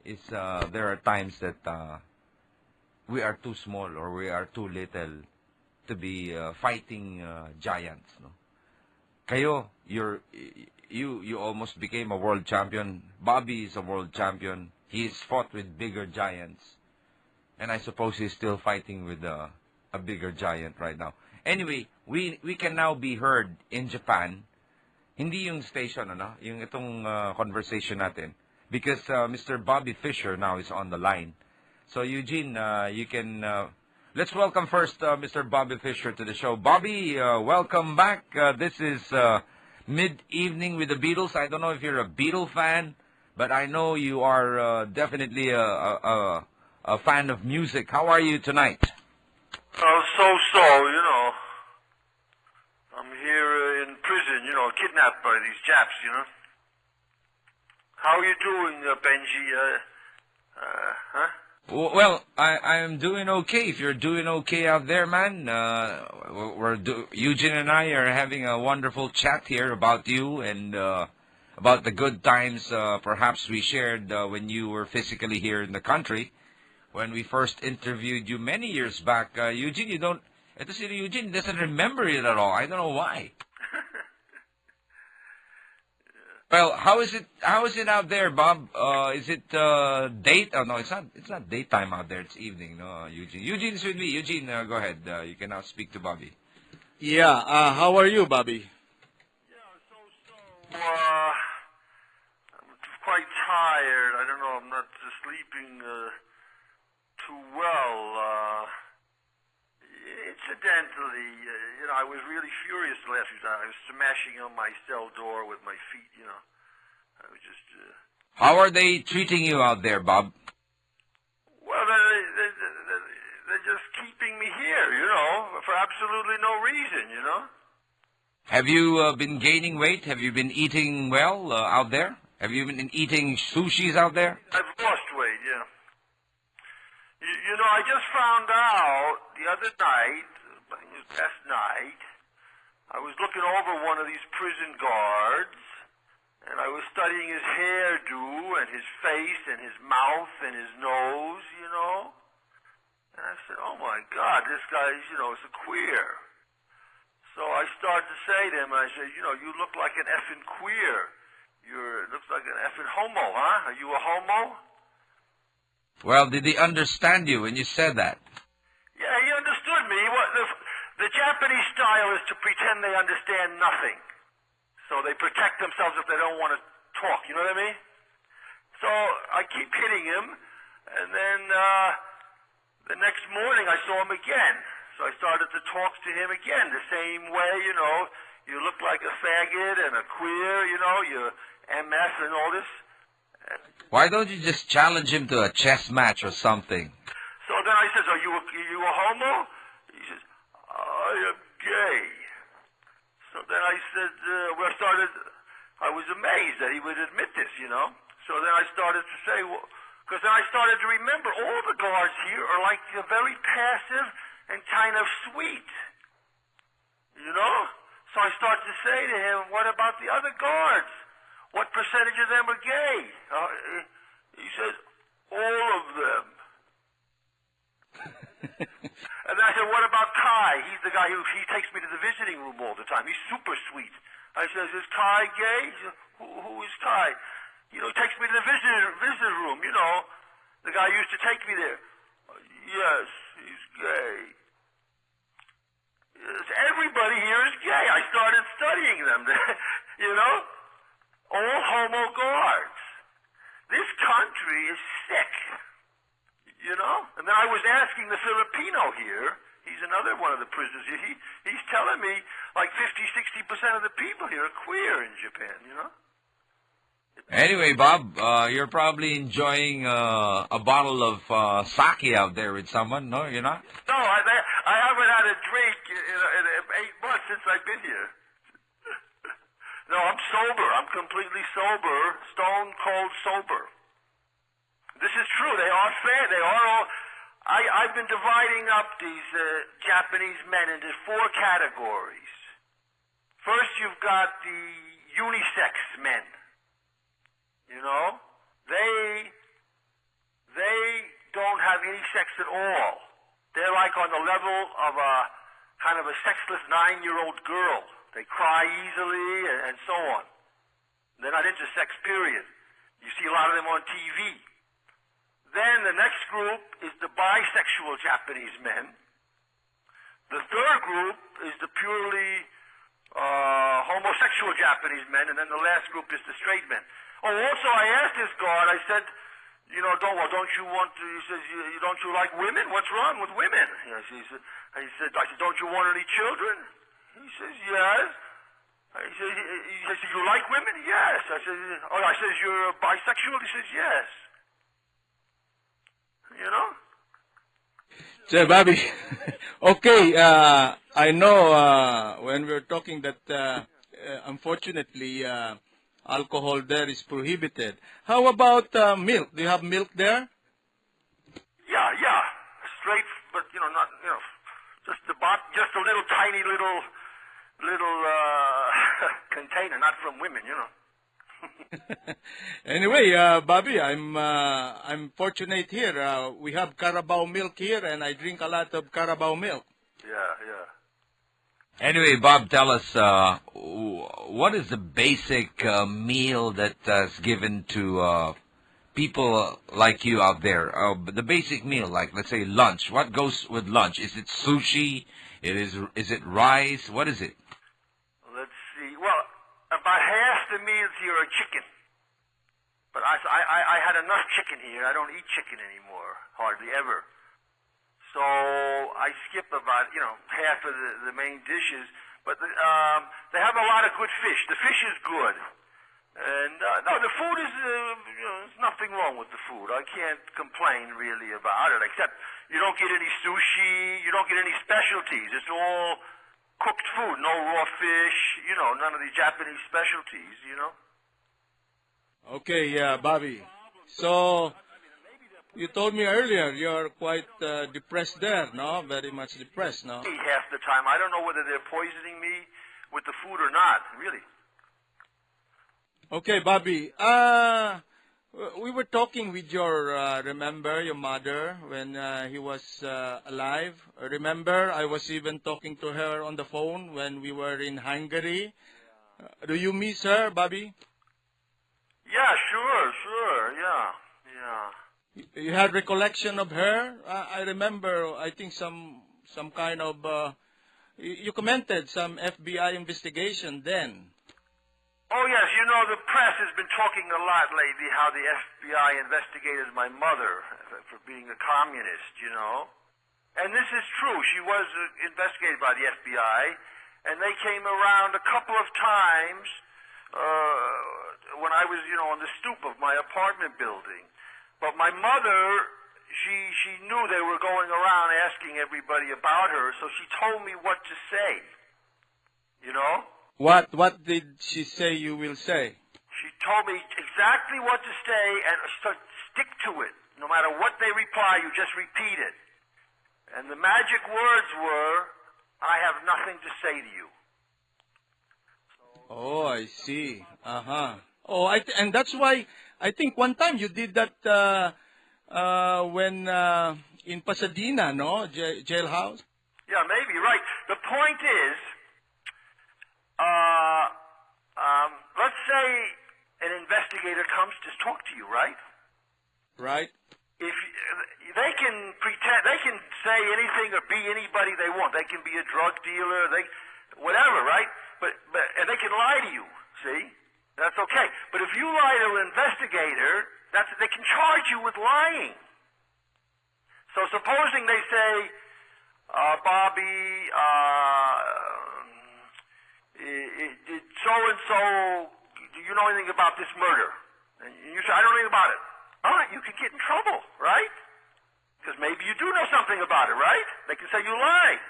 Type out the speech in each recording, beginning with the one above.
is there are times that we are too small or we are too little to be fighting giants. No? Kayo, you almost became a world champion. Bobby is a world champion. He's fought with bigger giants. And I suppose he's still fighting with a bigger giant right now. Anyway, we can now be heard in Japan. Hindi yung station, ano? Yung itong conversation natin. Because Mr. Bobby Fischer now is on the line. So, Eugene, you can... let's welcome first Mr. Bobby Fischer to the show. Bobby, welcome back. This is Mid-Evening with the Beatles. I don't know if you're a Beatle fan, but I know you are definitely a fan of music. How are you tonight? So, you know. I'm here in prison, you know, kidnapped by these Japs, you know. How are you doing, Benji? Huh? Well, I am doing okay. If you're doing okay out there, man, Eugene and I are having a wonderful chat here about you and about the good times perhaps we shared when you were physically here in the country. When we first interviewed you many years back, Eugene, ito si Eugene doesn't remember it at all. I don't know why. Well, how is it out there, Bob? Is it date? Oh no, it's not daytime out there. It's evening. No, Eugene. Eugene's with me. Eugene, go ahead. You can now speak to Bobby. Yeah. How are you, Bobby? Yeah, I'm quite tired. I don't know. I'm not sleeping too well. Incidentally, you know, I was really furious the last few times. I was smashing on my cell door with my feet, you know. I was just... How are they treating you out there, Bob? Well, they're just keeping me here, you know, for absolutely no reason, you know. Have you been gaining weight? Have you been eating well out there? Have you been eating sushis out there? I've lost weight, yeah. You know, I just found out the other night, I think it was last night, I was looking over one of these prison guards, and I was studying his hairdo and his face and his mouth and his nose, you know. And I said, oh my God, this guy's, you know, is a queer. So I started to say to him, I said, you know, you look like an effing queer. It looks like an effing homo, huh? Are you a homo? Well, did he understand you when you said that? Yeah, he understood me. The Japanese style is to pretend they understand nothing. So they protect themselves if they don't want to talk, you know what I mean? So I keep hitting him, and then the next morning I saw him again. So I started to talk to him again the same way, you know. You look like a faggot and a queer, you know, you're MS and all this. Why don't you just challenge him to a chess match or something? So then I says, are you a homo? He says, I am gay. So then I said, I was amazed that he would admit this, you know. So then I started to say, well, because then I started to remember all the guards here are like very passive and kind of sweet, you know. So I started to say to him, what about the other guards? What percentage of them are gay? He says, all of them. And then I said, what about Kai? He's the guy he takes me to the visiting room all the time. He's super sweet. I says, is Kai gay? He says, who is Kai? You know, he takes me to the visitor room, you know. The guy used to take me there. Yes, he's gay. Yes, everybody here is gay. I started studying them, you know. All homo guards. This country is sick, you know? And then I was asking the Filipino here, he's another one of the prisoners here, he's telling me like 50-60% of the people here are queer in Japan, you know? Anyway, Bob, you're probably enjoying a bottle of sake out there with someone, no? You're not? No, I haven't had a drink in 8 months since I've been here. No, I'm sober. I'm completely sober, stone cold sober. This is true. They are fair. They are all. I've been dividing up these Japanese men into 4 categories. First, you've got the unisex men. You know, they have any sex at all. They're like on the level of a kind of a sexless 9-year-old girl. They cry easily and so on. They're not into sex, period. You see a lot of them on TV. Then the next group is the bisexual Japanese men. The third group is the purely homosexual Japanese men, and then the last group is the straight men. Oh, also I asked this guard, I said, you know, don't you want to, he says, don't you like women? What's wrong with women? You know, I said, don't you want any children? He says, yes. He says, you like women? Yes. I said, you're bisexual? He says, yes. You know? So, Bobby, okay, I know when we're talking that unfortunately alcohol there is prohibited. How about milk? Do you have milk there? Yeah. Straight, but, you know, not, you know, just a little tiny little container, not from women, you know. Anyway, Bobby, I'm fortunate here. We have Carabao milk here, and I drink a lot of Carabao milk. Yeah. Anyway, Bob, tell us, what is the basic meal that is given to people like you out there? The basic meal, like, let's say, lunch. What goes with lunch? Is it sushi? Is it rice? What is it? Let's see. Well, about half the meals here are chicken. But I had enough chicken here. I don't eat chicken anymore, hardly ever. So I skip about, you know, half of the main dishes. But they have a lot of good fish. The fish is good. And, no, the food is, you know, there's nothing wrong with the food. I can't complain really about it, except you don't get any sushi, you don't get any specialties. It's all cooked food, no raw fish, you know, none of the Japanese specialties, you know. Okay, Bobby. So, you told me earlier you're quite depressed there, no? Very much depressed, no? Half the time. I don't know whether they're poisoning me with the food or not, really. Okay, Bobby. We were talking with remember your mother when he was alive? Remember, I was even talking to her on the phone when we were in Hungary. Do you miss her, Bobby? Yeah, sure, yeah. You had recollection of her? I remember, I think some kind of, you commented some FBI investigation then. Oh, yes, you know, the press has been talking a lot lately how the FBI investigated my mother for being a communist, you know. And this is true. She was investigated by the FBI, and they came around a couple of times when I was, you know, on the stoop of my apartment building. But my mother, she knew they were going around asking everybody about her, so she told me what to say, you know? What did she say you will say? She told me exactly what to say and stick to it. No matter what they reply, you just repeat it. And the magic words were, I have nothing to say to you. Oh, I see. Oh, and that's why I think one time you did that when in Pasadena, no? Jailhouse? Yeah, maybe, right. The point is, let's say an investigator comes to talk to you, right? Right. If they can pretend, they can say anything or be anybody they want. They can be a drug dealer, whatever, right? But and they can lie to you. See, that's okay. But if you lie to an investigator, they can charge you with lying. So supposing they say, Bobby, did so and so, do you know anything about this murder? And you say, I don't know anything about it. All right, you can get in trouble, right? Because maybe you do know something about it, right? They can say you lied.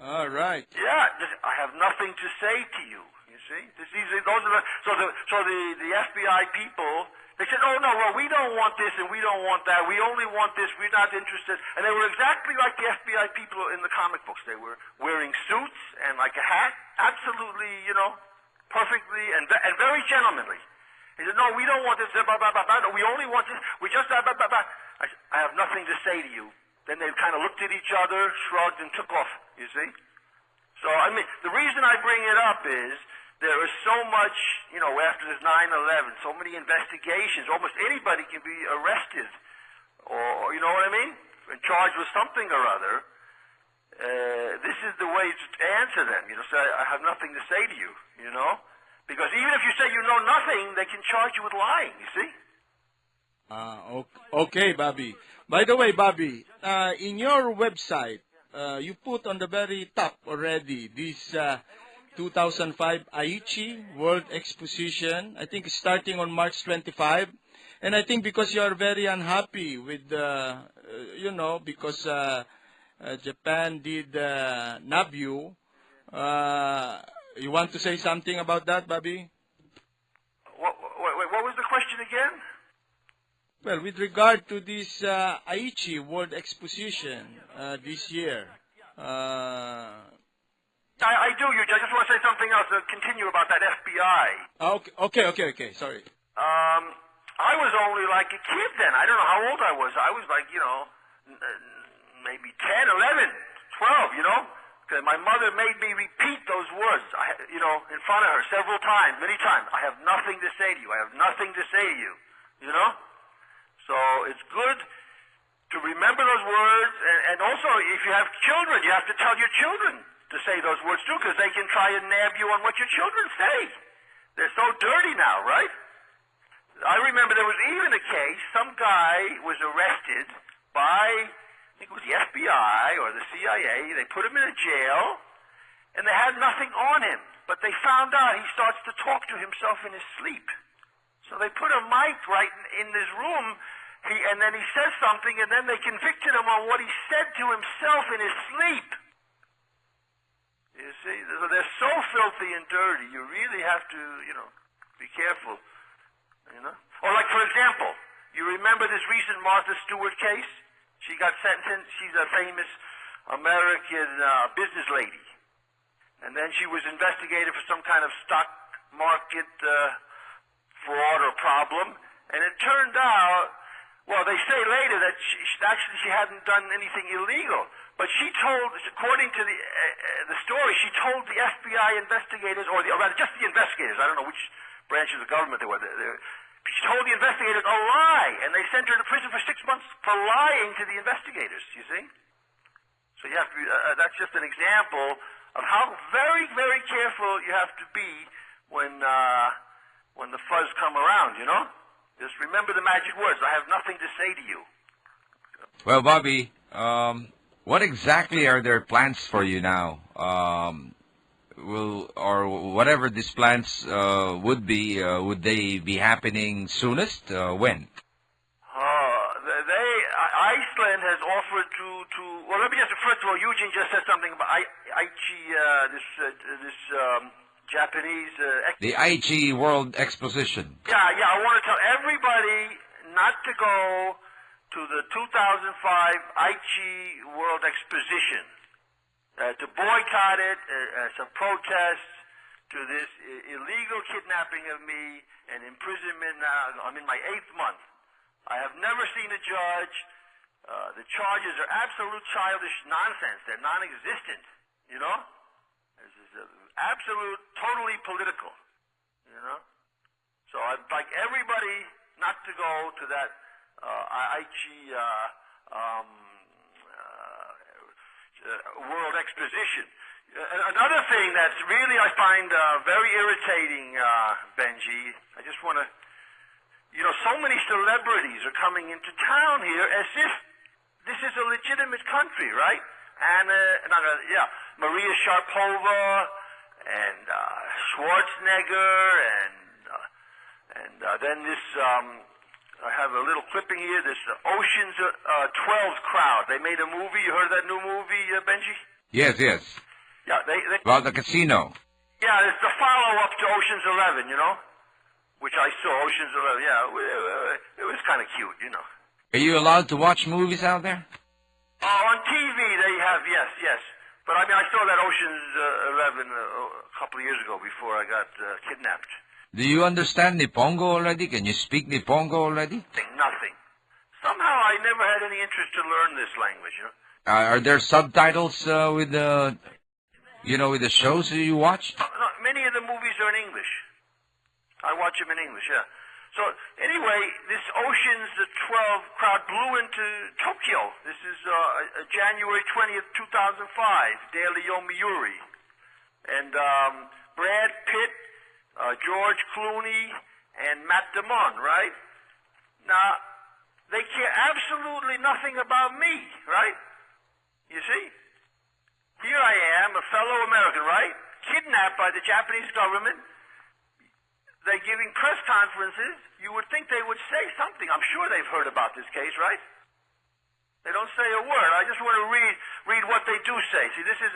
All right. Yeah, I have nothing to say to you. You see, so the FBI people, they said, oh no, well we don't want this and we don't want that. We only want this. We're not interested. And they were exactly like the FBI people in the comic books. They were wearing suits and like a hat, absolutely, you know, perfectly and very gentlemanly. He said, no, we don't want this, blah, blah, blah, blah. No, we only want this. We just, blah, blah, blah, blah. I said, I have nothing to say to you. Then they kind of looked at each other, shrugged, and took off, you see? So, I mean, the reason I bring it up is there is so much, after this 9/11, so many investigations. Almost anybody can be arrested or you know what I mean? And charged with something or other. This is the way to answer them. Say, I have nothing to say to you, Because even if you say you know nothing, they can charge you with lying, you see? Okay, Bobby. By the way, Bobby, in your website, you put on the very top already this 2005 Aichi World Exposition. I think starting on March 25. And I think because you are very unhappy with, because Japan did nab you, you want to say something about that, Bobby? What was the question again? Well, with regard to this Aichi World Exposition this year, I do. I just want to say something else. Continue about that FBI. Okay. Sorry. I was only like a kid then. I don't know how old I was. I was like, maybe 10, 11, 12, Because my mother made me repeat those words, in front of her several times, many times. I have nothing to say to you. I have nothing to say to you, So it's good to remember those words. And also, if you have children, you have to tell your children to say those words too, because they can try and nab you on what your children say. They're so dirty now, right? I remember there was even a case, some guy was arrested by, I think it was the FBI or the CIA. They put him in a jail, and they had nothing on him. But they found out he starts to talk to himself in his sleep. So they put a mic right in his room, and then he says something, and then they convicted him on what he said to himself in his sleep. You see, they're so filthy and dirty, you really have to, be careful. Or like, for example, you remember this recent Martha Stewart case? She got sentenced. She's a famous American business lady. And then she was investigated for some kind of stock market fraud or problem. And it turned out, well, they say later that she hadn't done anything illegal. But she told, according to the story, she told the FBI investigators, or rather just the investigators, I don't know which branch of the government they were. She told the investigators a lie, and they sent her to prison for 6 months for lying to the investigators, you see? So you have to be, that's just an example of how very, very careful you have to be when the fuzz come around, Just remember the magic words. I have nothing to say to you. Well, Bobby, what exactly are their plans for you now? Or whatever these plans would be, would they be happening soonest? When? Iceland has offered to. Well, let me just first of all, Eugene just said something about Aichi, this Japanese. The Aichi World Exposition. Yeah. I want to tell everybody not to go to the 2005 Aichi World Exposition. To boycott it as a protest to this illegal kidnapping of me and imprisonment. Now I'm in my 8th month. I have never seen a judge. The charges are absolute childish nonsense. They're non-existent. This is absolute, totally political. So I'd like everybody not to go to that Aichi World Exposition. Another thing that's really I find very irritating, Benji, I just want to, so many celebrities are coming into town here as if this is a legitimate country, right? Maria Sharapova and Schwarzenegger and then this. I have a little clipping here. This Ocean's 12 crowd. They made a movie. You heard of that new movie, Benji? Yes. Yeah, they About the casino. Yeah, it's the follow-up to Ocean's 11, which I saw. Ocean's 11. Yeah, it was kind of cute, Are you allowed to watch movies out there? On TV they have, yes. But I saw that Ocean's 11 a couple of years ago before I got kidnapped. Do you understand Nipongo already? Can you speak Nipongo already? Nothing. Somehow I never had any interest to learn this language, you know. Are there subtitles with the, with the shows that you watch? No, many of the movies are in English. I watch them in English, yeah. So anyway, this Ocean's 12 crowd blew into Tokyo. This is January 20th, 2005, Daily Yomiuri. And Brad Pitt, George Clooney, and Matt Damon, right? Now, they care absolutely nothing about me, right? You see? Here I am, a fellow American, right? Kidnapped by the Japanese government. They're giving press conferences. You would think they would say something. I'm sure they've heard about this case, right? They don't say a word. I just want to read what they do say. See, this is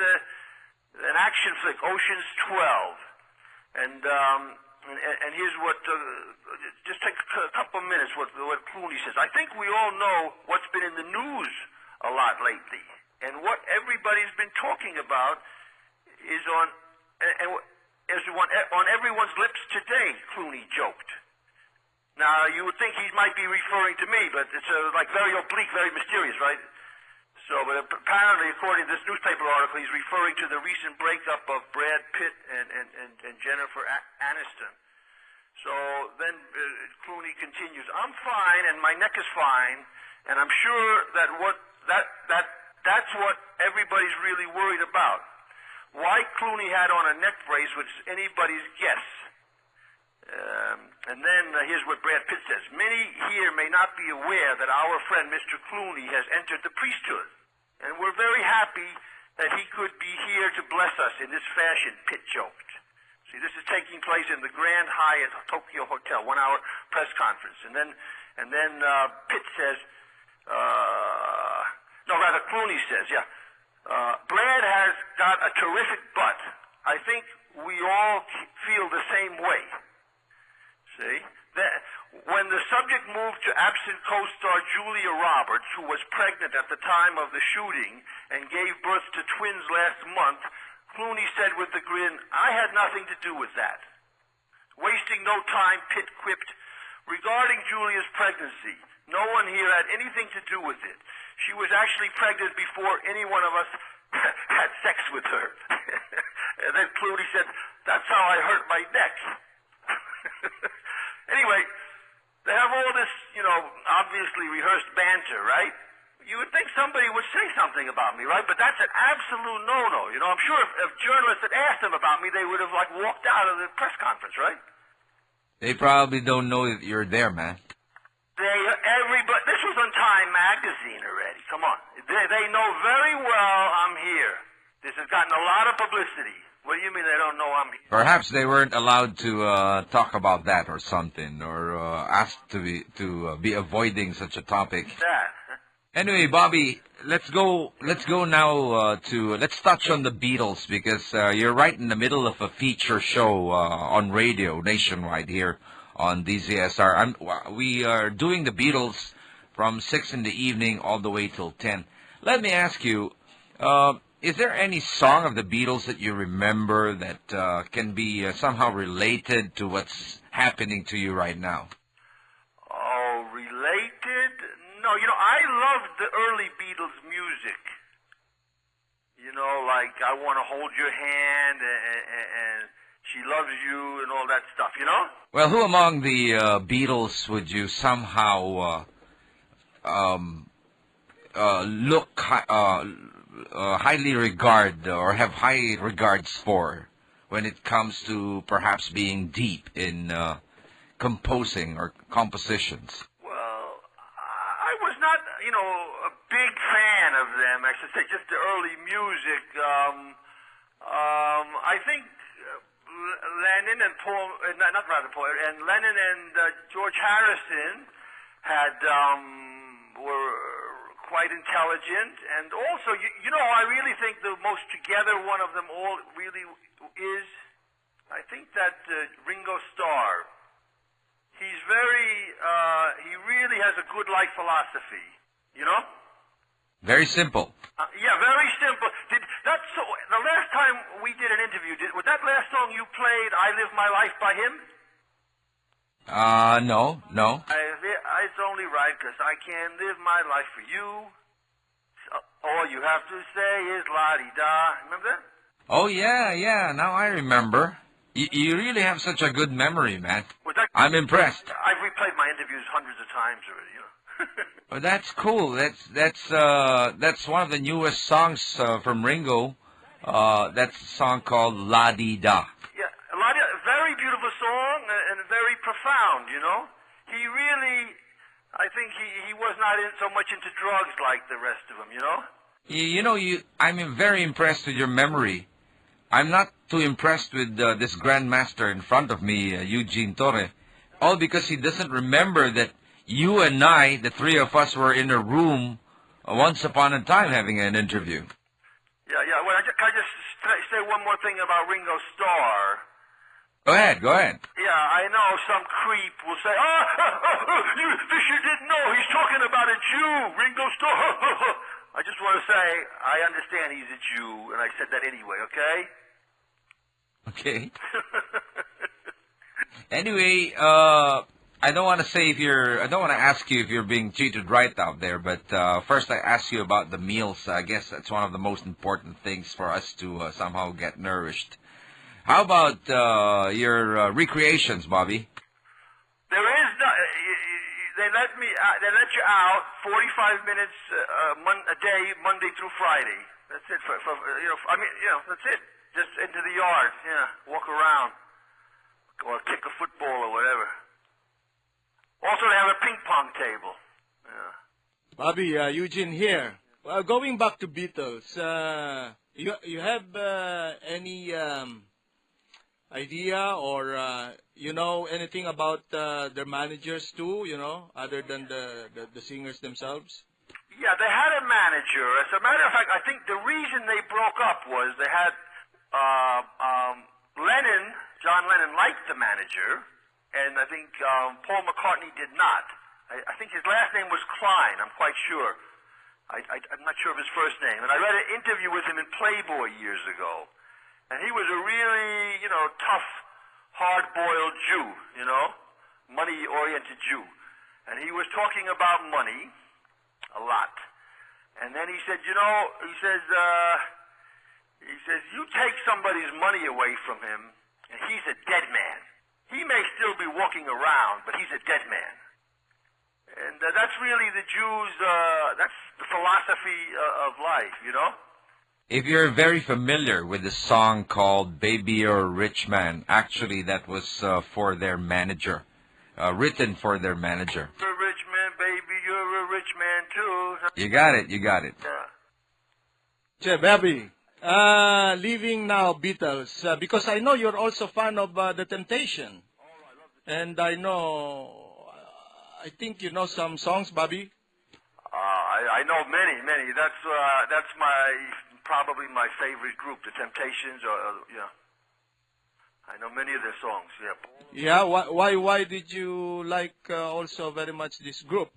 an action flick, Ocean's 12. And here's what, just take a couple of minutes what Clooney says. I think we all know what's been in the news a lot lately. And what everybody's been talking about is on everyone's lips today, Clooney joked. Now, you would think he might be referring to me, but it's like very oblique, very mysterious, right? So, but apparently, according to this newspaper article, he's referring to the recent breakup of Brad Pitt and Jennifer Aniston. So then Clooney continues, I'm fine and my neck is fine, and I'm sure that that's what everybody's really worried about. Why Clooney had on a neck brace was anybody's guess. And then here's what Brad Pitt says. Many here may not be aware that our friend Mr. Clooney has entered the priesthood, and we're very happy that he could be here to bless us in this fashion, Pitt joked. See, this is taking place in the Grand Hyatt Tokyo Hotel, 1 hour press conference. And then Pitt says, Clooney says, Brad has got a terrific butt. I think we all feel the same way. See? When the subject moved to absent co-star Julia Roberts, who was pregnant at the time of the shooting and gave birth to twins last month, Clooney said with a grin, I had nothing to do with that. Wasting no time, Pitt quipped, regarding Julia's pregnancy, no one here had anything to do with it. She was actually pregnant before any one of us had sex with her. And then Clooney said, that's how I hurt my neck. Anyway, they have all this, obviously rehearsed banter, right? You would think somebody would say something about me, right? But that's an absolute no-no. I'm sure if journalists had asked them about me, they would have, walked out of the press conference, right? They probably don't know that you're there, man. Everybody, this was on Time magazine already. Come on. They know very well I'm here. This has gotten a lot of publicity. What do you mean they don't know I'm here? Perhaps they weren't allowed to talk about that or something, or asked to be avoiding such a topic. That. Anyway, Bobby, let's go now let's touch on the Beatles, because you're right in the middle of a feature show on radio nationwide here on DZSR. We are doing the Beatles from 6 in the evening all the way till 10. Let me ask you, is there any song of the Beatles that you remember that can be somehow related to what's happening to you right now? Oh, related? No, I loved the early Beatles music. Like I Want to Hold Your Hand and She Loves You and all that stuff, Well, who among the Beatles would you somehow highly regard or have high regards for when it comes to perhaps being deep in composing or compositions? I was not, a big fan of them. I should say just the early music. I think Lennon and Paul, and Lennon and George Harrison were quite intelligent, and also, I really think the most together one of them all really is, I think that Ringo Starr. He's he really has a good life philosophy, Very simple. Very simple. The last time we did an interview, was that last song you played, I Live My Life by him? No, no. It's only right because I can't live my life for you. So, all you have to say is la-di-da. Remember that? Oh, yeah, yeah. Now I remember. You really have such a good memory, man. Well, I'm impressed. I've replayed my interviews hundreds of times already, you know. Well, that's cool. That's one of the newest songs from Ringo. That's a song called La Di Da. Yeah, a very beautiful song and very profound, you know. He really, I think he was not so much into drugs like the rest of them, you know. I'm very impressed with your memory. I'm not too impressed with this grandmaster in front of me, Eugene Torre, all because he doesn't remember that you and I, the three of us, were in a room once upon a time having an interview. Yeah. Well, can I just say one more thing about Ringo Starr? Go ahead. Yeah, I know some creep will say, Fischer didn't know. He's talking about a Jew, Ringo Starr. I just want to say, I understand he's a Jew, and I said that anyway, okay? Okay. Anyway, I don't want to ask you if you're being treated right out there, but first I ask you about the meals. I guess that's one of the most important things for us to somehow get nourished. How about your recreations, Bobby? There is no, they let you out 45 minutes a day, Monday through Friday. That's it that's it. Just into the yard, walk around, or kick a football or whatever. Also, they have a ping pong table. Yeah. Bobby, Eugene here. Going back to Beatles, you have any idea or anything about their managers too? Other than the singers themselves. Yeah, they had a manager. As a matter of fact, I think the reason they broke up was they had John Lennon liked the manager. And I think Paul McCartney did not. I think his last name was Klein, I'm quite sure. I'm not sure of his first name. And I read an interview with him in Playboy years ago. And he was a really, tough, hard-boiled Jew, money-oriented Jew. And he was talking about money a lot. And then he said, you take somebody's money away from him, and he's a dead man. He may still be walking around, but he's a dead man. And that's really the Jews, that's the philosophy of life, If you're very familiar with the song called Baby You're a Rich Man, actually that was for their manager, written for their manager. You're a rich man, baby, you're a rich man too. You got it. Yeah. Bobby. Leaving now Beatles, because I know you're also fan of The Temptation. And I think you know some songs, Bobby. I know many. That's probably my favorite group, The Temptations. I know many of their songs. Yeah. Yeah. Why did you like also very much this group?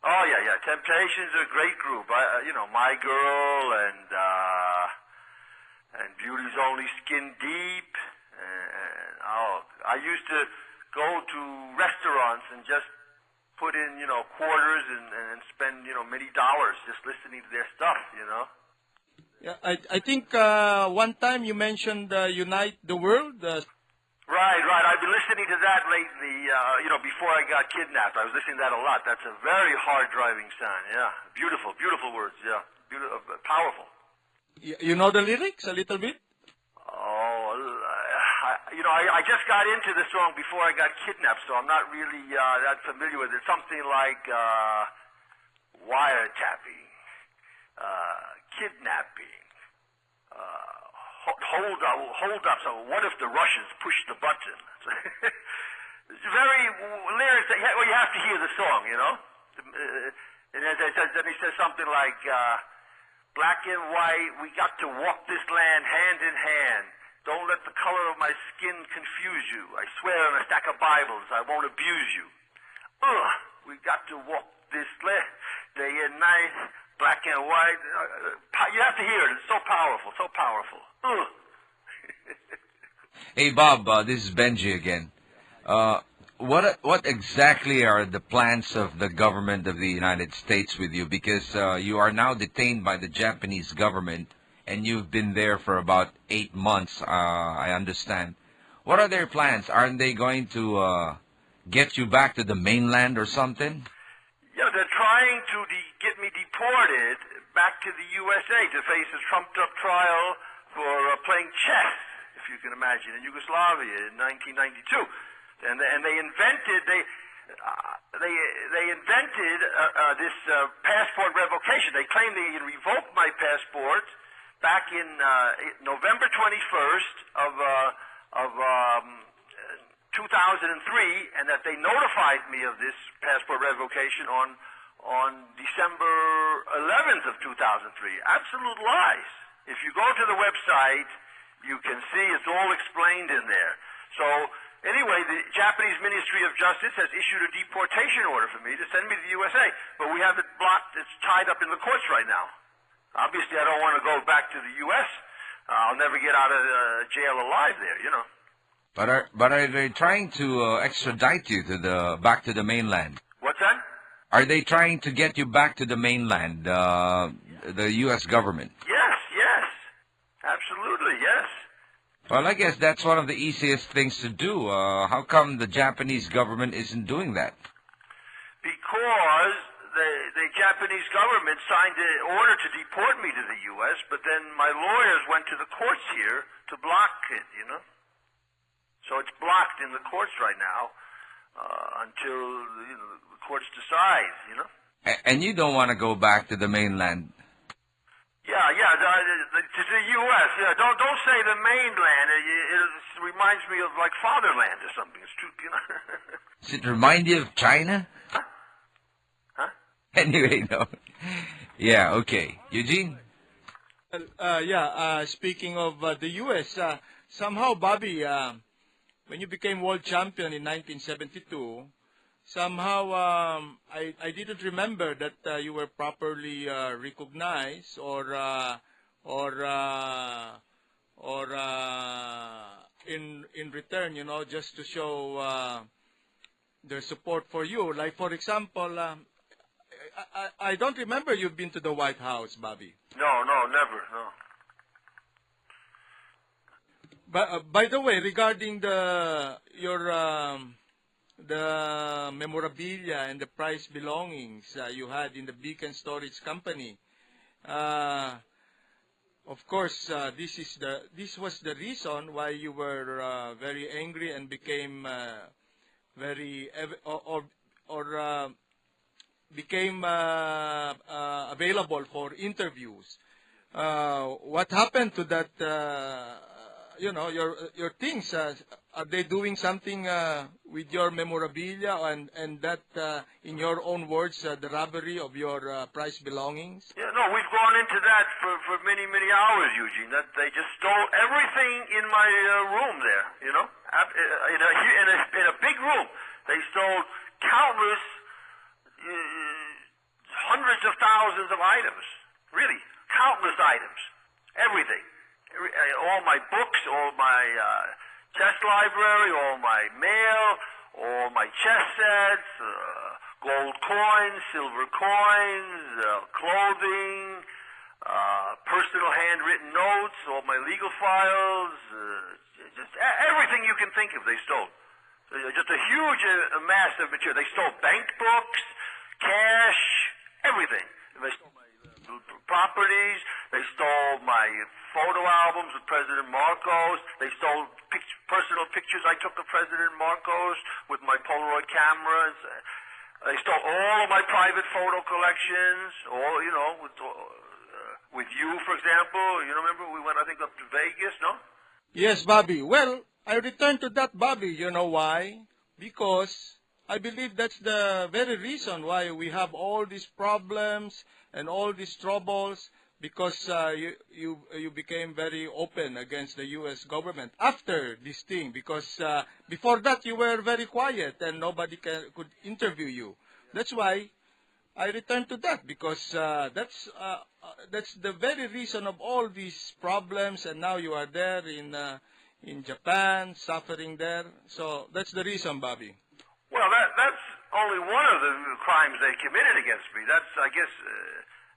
Oh yeah. Temptations are a great group. My Girl and Beauty's Only Skin Deep. I used to go to restaurants and just put in, quarters and spend, many dollars just listening to their stuff, Yeah, I think one time you mentioned Unite the World. Right. I've been listening to that lately, before I got kidnapped. I was listening to that a lot. That's a very hard-driving sound, yeah. Beautiful words, yeah. Powerful. You know the lyrics a little bit? Oh, I just got into the song before I got kidnapped, so I'm not really that familiar with it. Something like wiretapping, kidnapping, hold up. So what if the Russians push the button? It's very lyrics that you have to hear the song, And then he says something like. Black and white, we got to walk this land hand in hand. Don't let the color of my skin confuse you. I swear on a stack of Bibles, I won't abuse you. We got to walk this land day and night, black and white. You have to hear it. It's so powerful, so powerful. Ugh. Hey, Bob, this is Benji again. what exactly are the plans of the government of the United States with you? Because you are now detained by the Japanese government, and you've been there for about 8 months. I understand. What are their plans? Aren't they going to get you back to the mainland or something? Yeah, they're trying to get me deported back to the USA to face a trumped-up trial for playing chess, if you can imagine, in Yugoslavia in 1992. And they invented this passport revocation. They claimed they had revoked my passport back in November 21st of 2003, and that they notified me of this passport revocation on December 11th of 2003. Absolute lies. If you go to the website, you can see it's all explained in there. So anyway, the Japanese Ministry of Justice has issued a deportation order for me to send me to the USA, but we have it blocked. It's tied up in the courts right now. Obviously, I don't want to go back to the U.S. I'll never get out of jail alive there, you know. But are they trying to extradite you to back to the mainland? What's that? Are they trying to get you back to the mainland, the U.S. government? Yes. Absolutely, yes. Well, I guess that's one of the easiest things to do. How come the Japanese government isn't doing that? Because the Japanese government signed an order to deport me to the U.S., but then my lawyers went to the courts here to block it, you know. So it's blocked in the courts right now until the courts decide, you know. And you don't want to go back to the mainland? Yeah, to the U.S. Yeah, don't say the mainland. It reminds me of like fatherland or something. It's too, you know. Does it remind you of China? Huh? Anyway, no. Yeah, okay. Eugene? Speaking of the U.S., somehow, Bobby, when you became world champion in 1972, somehow I didn't remember that you were properly recognized or in return, you know, just to show their support for you. Like, for example, I don't remember you've been to the White House, Bobby. No, never, no. But by the way, regarding the memorabilia and the prized belongings you had in the Beacon Storage Company, of course, this was the reason why you were very angry and became became available for interviews. What happened to that? You know, your things. Are they doing something with your memorabilia and that, in your own words, the robbery of your prized belongings? Yeah, no, we've gone into that for many hours, Eugene. That they just stole everything in my room there. You know, in a big room, they stole countless, hundreds of thousands of items. Really, countless items. Everything. All my books, all my chess library, all my mail, all my chess sets, gold coins, silver coins, clothing, personal handwritten notes, all my legal files, just everything you can think of they stole. Just a huge mass of material. They stole bank books, cash, everything. They stole my properties. They stole my photo albums with President Marcos. They stole personal pictures I took of President Marcos with my Polaroid cameras. They stole all of my private photo collections. All, you know, with you, for example. You remember we went, I think, up to Vegas, no? Yes, Bobby. Well, I returned to that, Bobby. You know why? Because I believe that's the very reason why we have all these problems and all these troubles, because you became very open against the U.S. government after this thing. Because before that you were very quiet and nobody could interview you. That's why I returned to that, because that's the very reason of all these problems. And now you are there in Japan, suffering there. So that's the reason, Bobby. Well, that's only one of the crimes they committed against me. That's, I guess,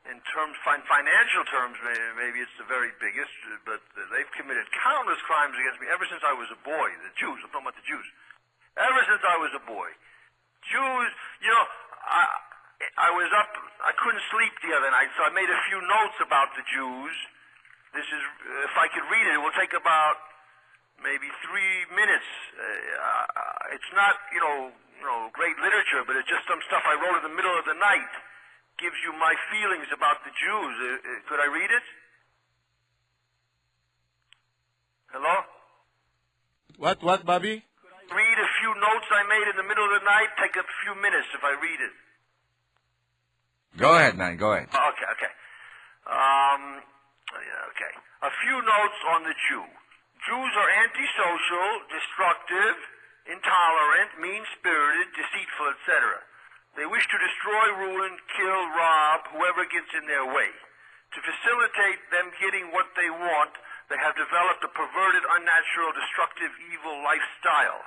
in terms, financial terms, maybe it's the very biggest, but they've committed countless crimes against me ever since I was a boy. The Jews, I'm talking about the Jews. Ever since I was a boy. Jews, you know, I was up, I couldn't sleep the other night, so I made a few notes about the Jews. This is, if I could read it, it will take about maybe 3 minutes. It's not, you know, great literature, but it's just some stuff I wrote in the middle of the night. Gives you my feelings about the Jews. Could I read it? Hello? What, Bobby? Could I read a few notes I made in the middle of the night? Take a few minutes if I read it. Go ahead, man. Go ahead. Okay. Okay. A few notes on the Jew. Jews are antisocial, destructive, intolerant, mean-spirited, deceitful, etc. They wish to destroy, ruin, kill, rob whoever gets in their way. To facilitate them getting what they want, they have developed a perverted, unnatural, destructive, evil lifestyle.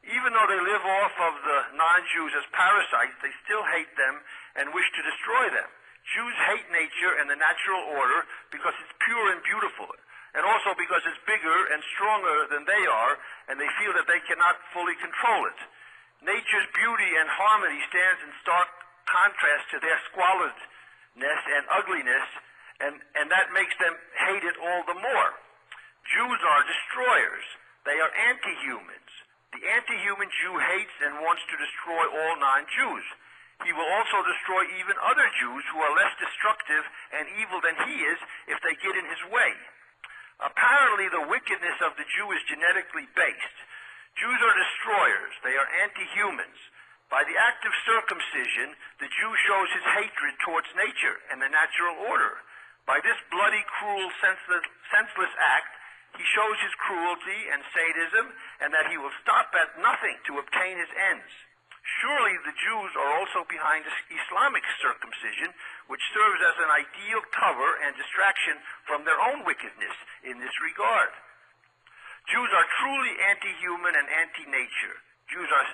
Even though they live off of the non-Jews as parasites, they still hate them and wish to destroy them. Jews hate nature and the natural order because it's pure and beautiful, and also because it's bigger and stronger than they are, and they feel that they cannot fully control it. Nature's beauty and harmony stands in stark contrast to their squalidness and ugliness, and that makes them hate it all the more. Jews are destroyers. They are anti-humans. The anti-human Jew hates and wants to destroy all non-Jews. He will also destroy even other Jews who are less destructive and evil than he is if they get in his way. Apparently, the wickedness of the Jew is genetically based. Jews are destroyers. They are anti-humans. By the act of circumcision, the Jew shows his hatred towards nature and the natural order. By this bloody, cruel, senseless act, he shows his cruelty and sadism, and that he will stop at nothing to obtain his ends. Surely the Jews are also behind Islamic circumcision, which serves as an ideal cover and distraction from their own wickedness in this regard. Jews are truly anti-human and anti-nature. Jews are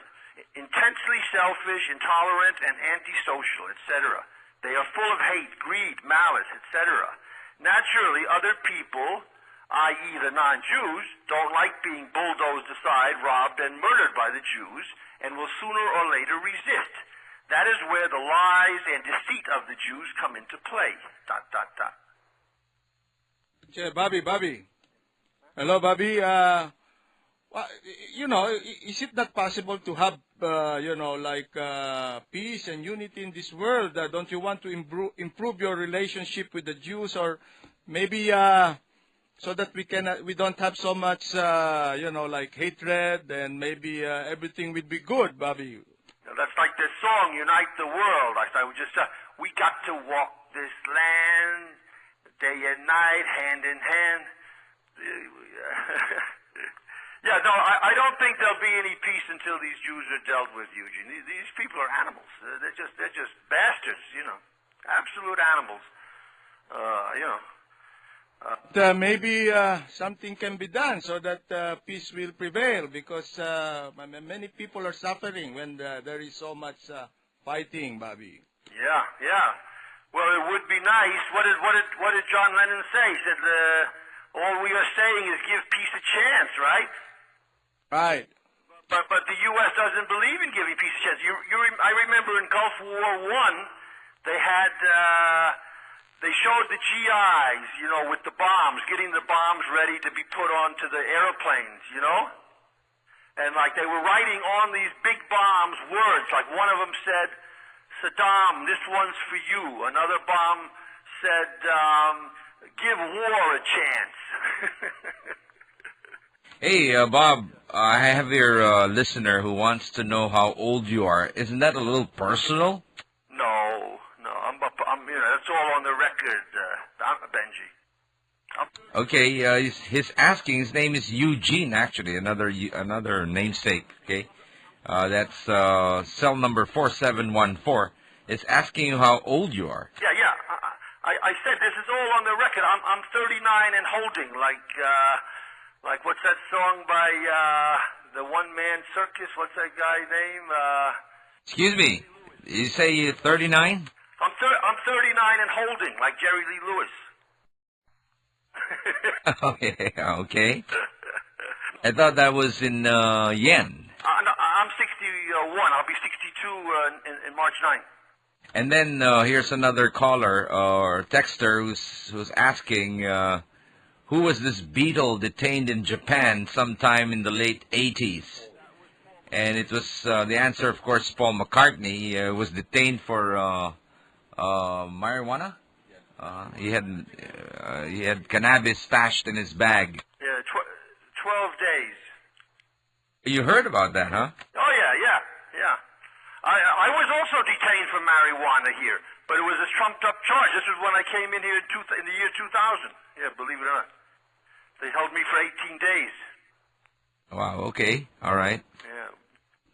intensely selfish, intolerant, and antisocial, etc. They are full of hate, greed, malice, etc. Naturally, other people, i.e. the non-Jews, don't like being bulldozed aside, robbed, and murdered by the Jews, and will sooner or later resist. That is where the lies and deceit of the Jews come into play. ... Okay, Bobby. Hello, Bobby. Is it not possible to have, peace and unity in this world? Don't you want to improve your relationship with the Jews, or maybe so that we don't have so much, hatred, and maybe everything will be good, Bobby? That's like the song, Unite the World. I would just say, we got to walk this land day and night, hand in hand. Yeah, no, I don't think there'll be any peace until these Jews are dealt with, Eugene. These people are animals. They're just bastards, absolute animals. Maybe something can be done so that peace will prevail, because many people are suffering when there is so much fighting, Bobby. Yeah. Well, it would be nice. What did John Lennon say? He said, all we are saying is give peace a chance, right? Right. But the U.S. doesn't believe in giving peace a chance. I remember in Gulf War I, they had... They showed the GIs, with the bombs, getting the bombs ready to be put onto the airplanes, And they were writing on these big bombs words, like one of them said, Saddam, this one's for you. Another bomb said, give war a chance. Hey, Bob, I have your listener who wants to know how old you are. Isn't that a little personal? No, that's all on the record, Benji. Okay, he's asking. His name is Eugene, actually, another namesake. Okay, that's cell number 4714. It's asking you how old you are. Yeah. I said this is all on the record. I'm 39 and holding, like what's that song by the one-man circus. What's that guy's name? Excuse me. You say you're 39? I'm 39 and holding, like Jerry Lee Lewis. Okay. I thought that was in yen. No, I'm 61. I'll be 62 in March 9th. And then here's another caller or texter who's asking, who was this Beatle detained in Japan sometime in the late 80s? And it was the answer, of course, Paul McCartney was detained for marijuana. He had cannabis stashed in his bag. Yeah, 12 days. You heard about that, huh? Oh yeah. I was also detained for marijuana here, but it was a trumped-up charge. This was when I came in here in the year 2000. Yeah, believe it or not. They held me for 18 days. Wow, okay. All right. Yeah.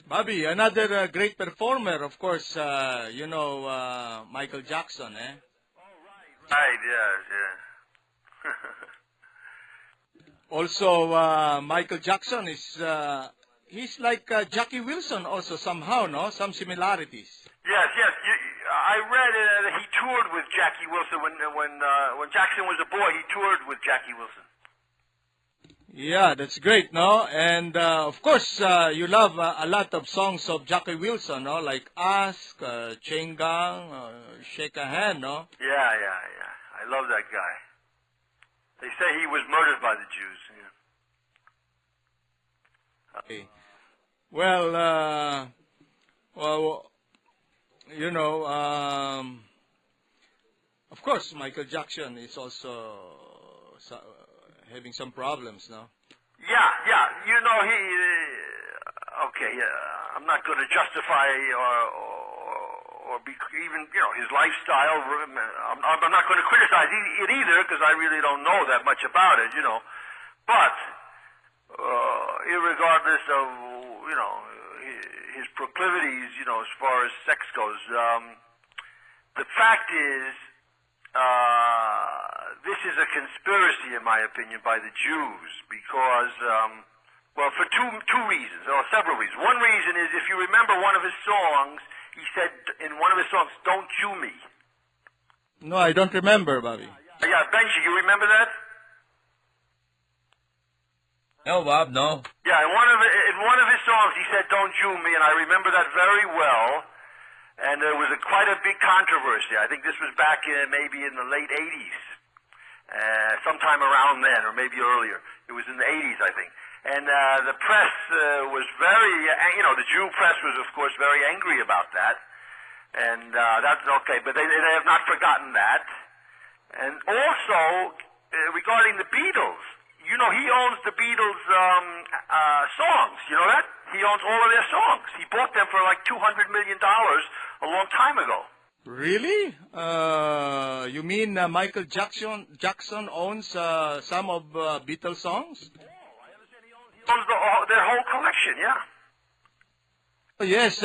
Bobby, another great performer, of course, Michael Jackson, eh? Right, yeah. Also, Michael Jackson is, he's like Jackie Wilson also somehow, no? Some similarities. Yes. I read that he toured with Jackie Wilson when Jackson was a boy. He toured with Jackie Wilson. Yeah, that's great, no? And of course, you love a lot of songs of Jackie Wilson, no? Like Ask, Chain Gang, Shake a Hand, no? Yeah. I love that guy. They say he was murdered by the Jews. Yeah. Okay. Well, of course, Michael Jackson is also having some problems now. Yeah. I'm not going to justify or be even his lifestyle. I'm not going to criticize it either because I really don't know that much about it. But irregardless of his proclivities, as far as sex goes, the fact is. This is a conspiracy, in my opinion, by the Jews because, for two reasons, or several reasons. One reason is, if you remember one of his songs, he said in one of his songs, "Don't Jew me." No, I don't remember, Bobby. Yeah, Benji, you remember that? No, Bob, no. Yeah, in one of his songs, he said, "Don't Jew me," and I remember that very well. And there was quite a big controversy. I think this was back maybe in the late 80s, sometime around then, or maybe earlier. It was in the 80s, I think. And the press was very, the Jew press was, of course, very angry about that. And that's okay, but they have not forgotten that. And also, regarding the Beatles, he owns the Beatles songs. You know that? He owns all of their songs. He bought them for like $200 million a long time ago. Really? You mean Michael Jackson owns some of Beatles songs? He owns their whole collection, yeah. Oh, yes,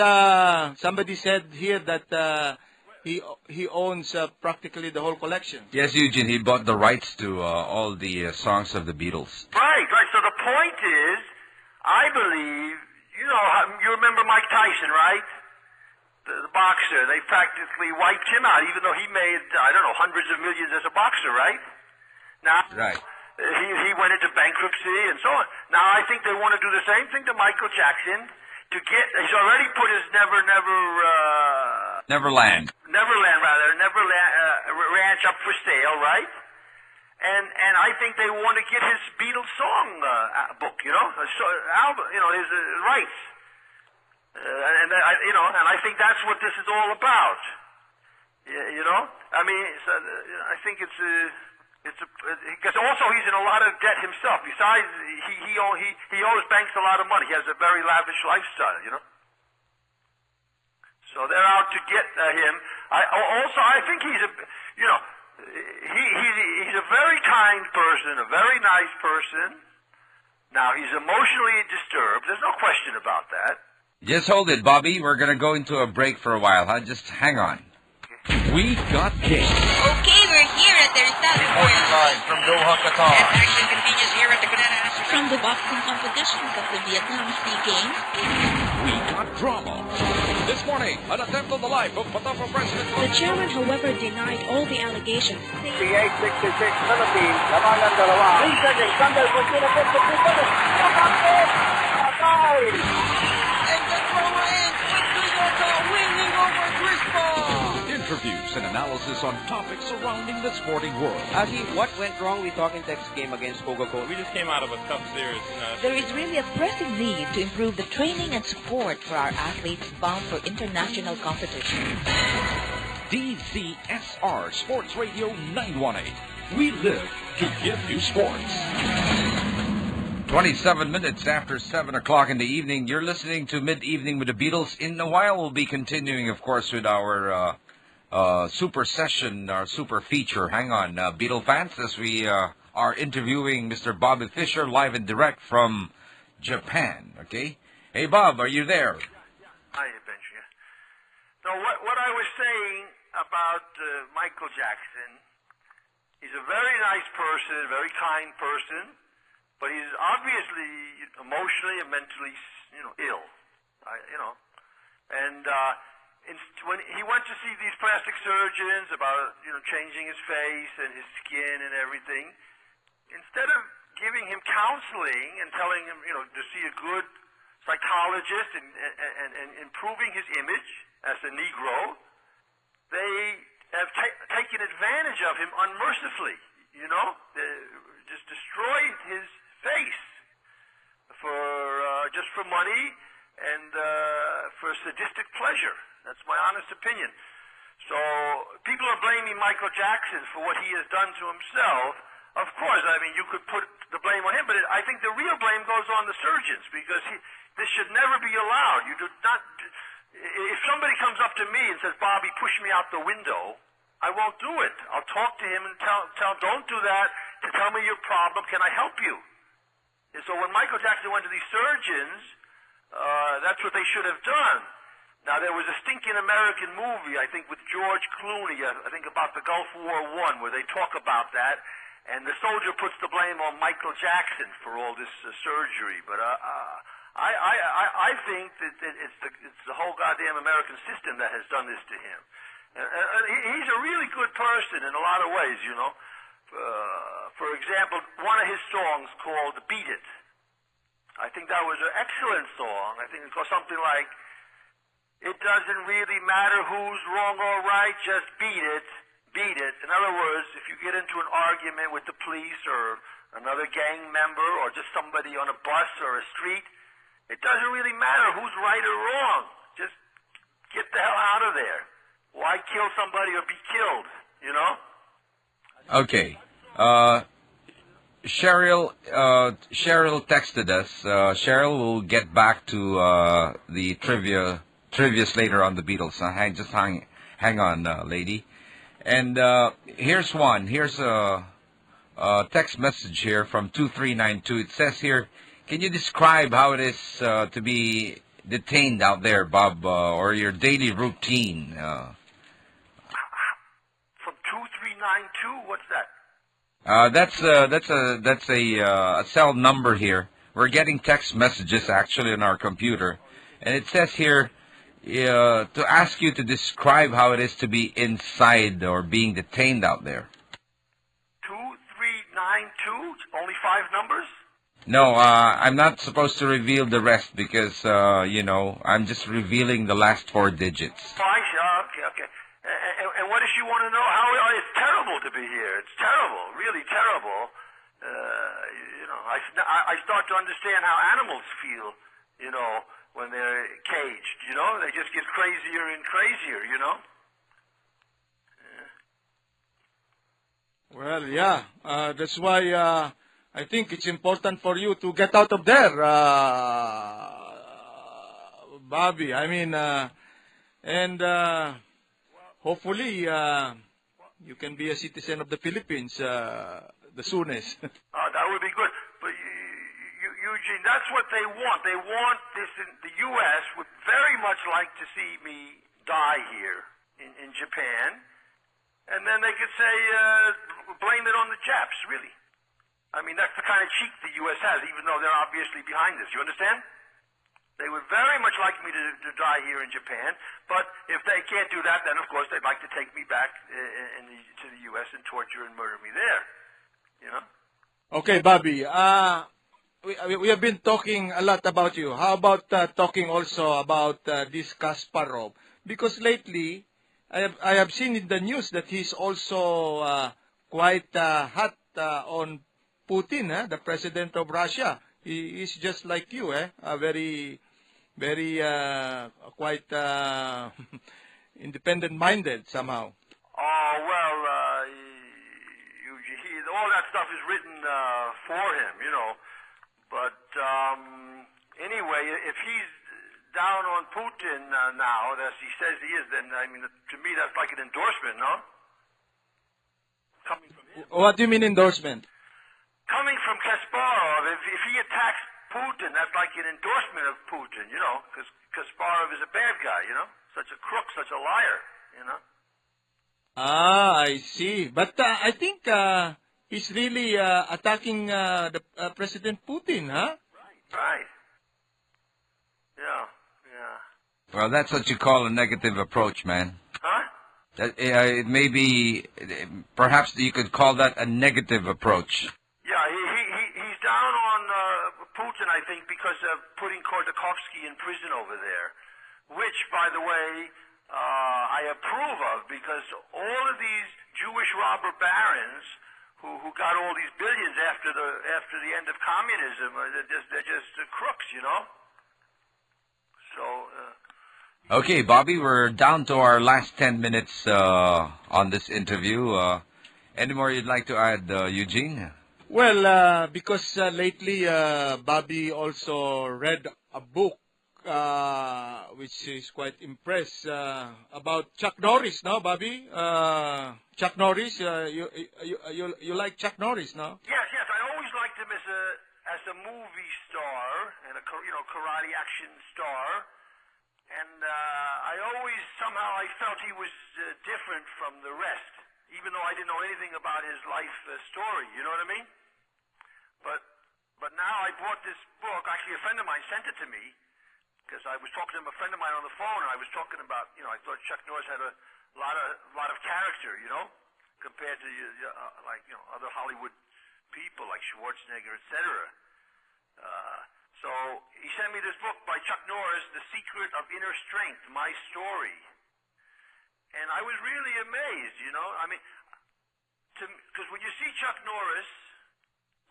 somebody said here that he owns practically the whole collection. Yes, Eugene, he bought the rights to all the songs of the Beatles. Right. So the point is, I believe, you remember Mike Tyson, right? The boxer. They practically wiped him out, even though he made, hundreds of millions as a boxer, right? Now, right. He went into bankruptcy and so on. Now, I think they want to do the same thing to Michael Jackson he's already put his Neverland ranch up for sale, right? And I think they want to get his Beatles song book, album, his rights. And I think that's what this is all about. I mean, I think it's because also he's in a lot of debt himself. Besides, he owes banks a lot of money. He has a very lavish lifestyle, So they're out to get him. I think he's he's a very kind person, a very nice person. Now, he's emotionally disturbed. There's no question about that. Just hold it, Bobby. We're going to go into a break for a while, huh? Just hang on. We got game. Okay, we're here at the Rizal. Reporting live from Doha, Qatar. And action continues here at the Canada from the boxing competitions of the Vietnam Sea Games. We got drama. This morning, an attempt on the life of Patapa President. The chairman, however, denied all the allegations. PA-66 Philippines, labanan dalawa. 3 seconds, Sunday, Burkina Faso, And the thrower is Toyota winning over Crispa. Interviews and analysis on topics surrounding the sporting world. Aki, what went wrong with Talking Text game against Coca-Cola? We just came out of a tough series. There is really a pressing need to improve the training and support for our athletes bound for international competition. DZSR Sports Radio 918. We live to give you sports. 27 minutes after 7 o'clock in the evening, you're listening to Mid-Evening with the Beatles. In a while, we'll be continuing, of course, with our super session, our super feature. Hang on, Beatle fans, as we are interviewing Mr. Bobby Fischer live and direct from Japan, okay? Hey, Bob, are you there? Hi, Benji. So what I was saying about Michael Jackson, he's a very nice person, very kind person, but he's obviously emotionally and mentally, ill. When he went to see these plastic surgeons about, changing his face and his skin and everything, instead of giving him counseling and telling him, to see a good psychologist and improving his image as a Negro, they have taken advantage of him unmercifully, just destroyed his face just for money and for sadistic pleasure. That's my honest opinion. So people are blaming Michael Jackson for what he has done to himself. Of course, you could put the blame on him, but I think the real blame goes on the surgeons, because this should never be allowed. You do not. If somebody comes up to me and says, "Bobby, push me out the window," I won't do it. I'll talk to him and tell don't do that. To tell me your problem. Can I help you? And so when Michael Jackson went to these surgeons, that's what they should have done. Now, there was a stinking American movie, I think, with George Clooney, I think about the Gulf War I, where they talk about that, and the soldier puts the blame on Michael Jackson for all this surgery. But I think that it's the whole goddamn American system that has done this to him. He's a really good person in a lot of ways, For example, one of his songs called "Beat It." I think that was an excellent song. I think it goes something like, "It doesn't really matter who's wrong or right, just beat it, beat it." In other words, if you get into an argument with the police or another gang member or just somebody on a bus or a street, it doesn't really matter who's right or wrong. Just get the hell out of there. Why kill somebody or be killed, Okay. Cheryl texted us. Cheryl will get back to the trivia later on the Beatles. Hang on, lady. And here's one. Here's a text message here from 2392. It says here, can you describe how it is to be detained out there, Bob, or your daily routine? From 2392, what's that? That's a cell number here. We're getting text messages actually on our computer, and it says here to ask you to describe how it is to be inside or being detained out there. 2392, only 5 numbers? No, I'm not supposed to reveal the rest because I'm just revealing the last 4 digits. Oh, I see. Okay. And what does she want to know? It's terrible to be here. It's terrible, really terrible. I start to understand how animals feel, when they're caged. They just get crazier and crazier. Yeah. Well, yeah. That's why I think it's important for you to get out of there, Bobby. And hopefully you can be a citizen of the Philippines the soonest. That would be good. But Eugene, that's what they want. They want this. The U.S. would very much like to see me die here in Japan, and then they could say blame it on the Japs. Really, I mean, that's the kind of cheek the U.S. has, even though they're obviously behind this. You understand? They would very much like me to die here in Japan, but if they can't do that, then of course they'd like to take me back to the U.S. and torture and murder me there. You know? Okay, Bobby. We have been talking a lot about you. How about talking also about this Kasparov? Because lately, I have seen in the news that he's also quite hot on Putin, the president of Russia. He is just like you, very quite independent-minded somehow. Oh, well, all that stuff is written for him, you know. But anyway, if he's down on Putin now, as he says he is, then, I mean, to me, that's like an endorsement, no? Coming from him. What do you mean endorsement? Coming from Kasparov, if he attacks Putin, that's like an endorsement of Putin, you know, because Kasparov is a bad guy, you know, such a crook, such a liar, you know. Ah, I see. But I think he's really attacking the President Putin, huh? Right. Yeah. Well, that's what you call a negative approach, man. Huh? It may be, perhaps you could call that a negative approach. Yeah, he's down on Putin, I think, because of putting Khodorkovsky in prison over there, which, by the way, I approve of, because all of these Jewish robber barons who got all these billions after the end of communism, they're just crooks, you know. So. Okay, Bobby, we're down to our last 10 minutes on this interview. Any more you'd like to add, Eugene? Well, because lately Bobby also read a book which is quite impressed about Chuck Norris, no, Bobby? Chuck Norris, you like Chuck Norris, no? Yes. I always liked him as a movie star and a karate action star. And I always, somehow, I felt he was different from the rest, even though I didn't know anything about his life story, you know what I mean? But now I bought this book. Actually, a friend of mine sent it to me, because I was talking to a friend of mine on the phone, and I was talking about, I thought Chuck Norris had a lot of character, you know, compared to, other Hollywood people like Schwarzenegger, etc. So he sent me this book by Chuck Norris, The Secret of Inner Strength, My Story. And I was really amazed, you know. I mean, because when you see Chuck Norris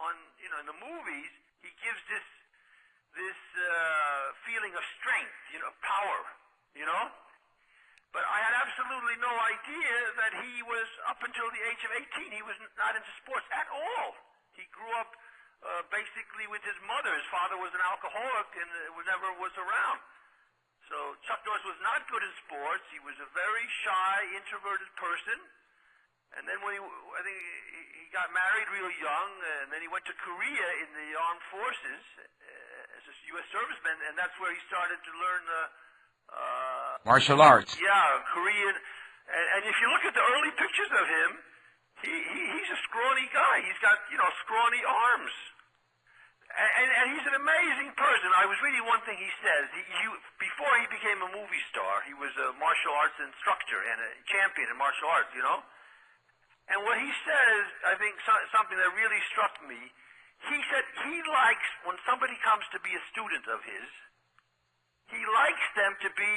in the movies, he gives this feeling of strength, power, you know. But I had absolutely no idea that he was, up until the age of 18, he was not into sports at all. He grew up basically with his mother. His father was an alcoholic and never was around. So Chuck Norris was not good in sports. He was a very shy, introverted person. And then I think he got married real young, and then he went to Korea in the armed forces as a U.S. serviceman, and that's where he started to learn martial arts. Yeah, Korean. And if you look at the early pictures of him, he's a scrawny guy. He's got, scrawny arms. And he's an amazing person. I was reading one thing he says. Before he became a movie star, he was a martial arts instructor and a champion in martial arts, you know. And what he says, I think something that really struck me, he said he likes, when somebody comes to be a student of his, he likes them to be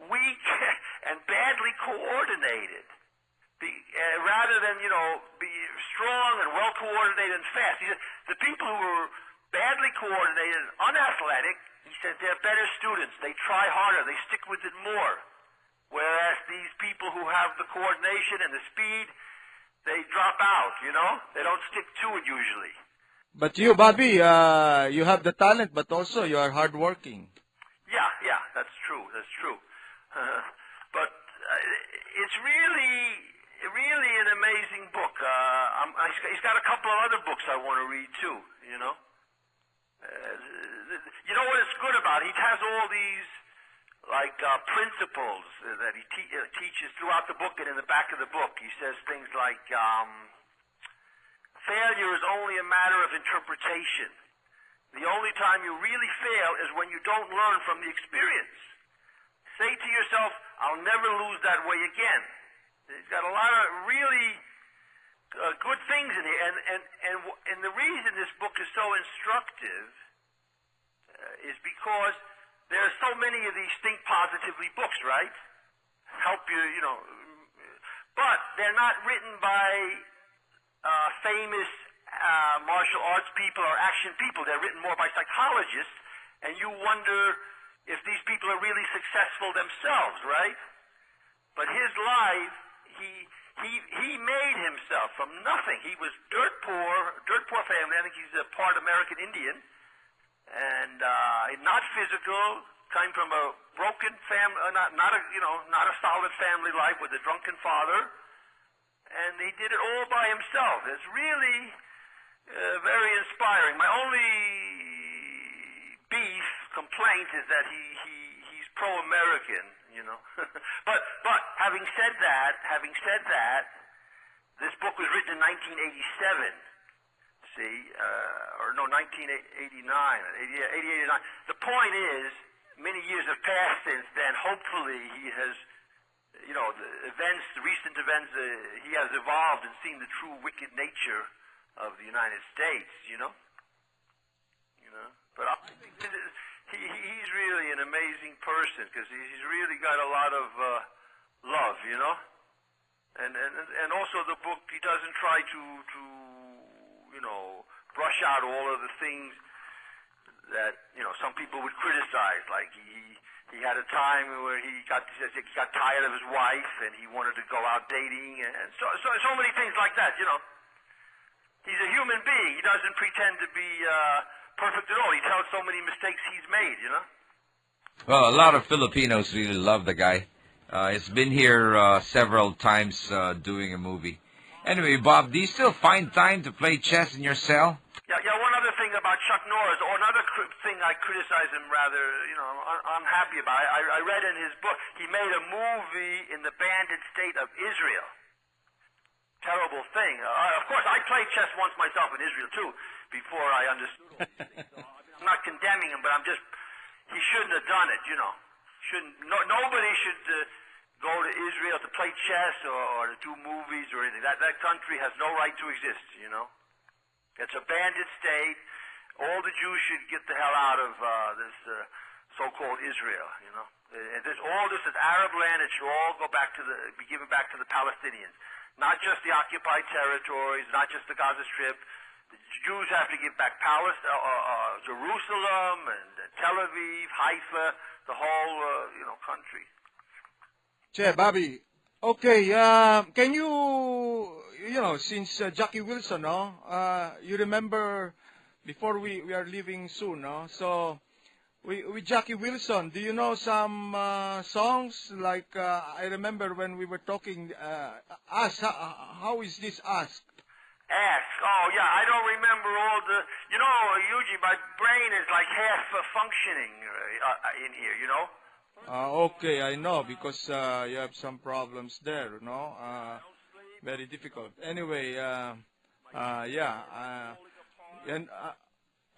weak and badly coordinated. Rather than, be strong and well-coordinated and fast. He said, the people who are badly coordinated and unathletic, he said, they're better students. They try harder. They stick with it more. Whereas these people who have the coordination and the speed, they drop out, They don't stick to it usually. But you, Bobby, you have the talent, but also you are hardworking. Yeah, that's true. But it's really an amazing book. He's got a couple of other books I want to read too, you know what it's good about? He has all these principles that he teaches throughout the book, and in the back of the book he says things like failure is only a matter of interpretation. The only time you really fail is when you don't learn from the experience. Say to yourself, I'll never lose that way again. It's got a lot of really good things in here. And the reason this book is so instructive is because there are so many of these think positively books, right? Help you, but they're not written by famous martial arts people or action people. They're written more by psychologists, and you wonder if these people are really successful themselves, right? But his life, he made himself from nothing. He was dirt poor family. I think he's a part American Indian, and not physical. Came from a broken family, not a solid family life with a drunken father, and he did it all by himself. It's really very inspiring. My only complaint is that he's pro-American, but having said that, this book was written in 1987. See, or no, 1989, 88, 89. The point is, many years have passed since then. Hopefully, he has, the recent events, he has evolved and seen the true wicked nature of the United States. But I think he's really an amazing person because he's really got a lot of love. And also the book, he doesn't try to brush out all of the things that some people would criticize. Like he had a time where he got tired of his wife and he wanted to go out dating, and so many things like that. He's a human being. He doesn't pretend to be perfect at all. He tells so many mistakes he's made. Well, a lot of Filipinos really love the guy. He's been here several times doing a movie. Anyway, Bob, do you still find time to play chess in your cell? Yeah. One other thing about Chuck Norris, or another thing I criticize him rather, unhappy about. I read in his book he made a movie in the banded state of Israel. Terrible thing. Of course, I played chess once myself in Israel too, before I understood all these things. So I'm not condemning him, but he shouldn't have done it. Nobody should go to Israel to play chess or to do movies or anything. That country has no right to exist. It's a bandit state. All the Jews should get the hell out of this so-called Israel. All this is Arab land. It should all be given back to the Palestinians. Not just the occupied territories, not just the Gaza Strip. The Jews have to give back Jerusalem and Tel Aviv, Haifa, the whole country. Che, Bobby. Okay, can you, since Jackie Wilson, you remember before we are leaving soon, so with Jackie Wilson, do you know some songs? Like, I remember when we were talking, how is this asked? Ask. Oh, yeah, I don't remember all the, Eugene, my brain is like half functioning in here, Okay, I know, because you have some problems there, very difficult. Anyway, and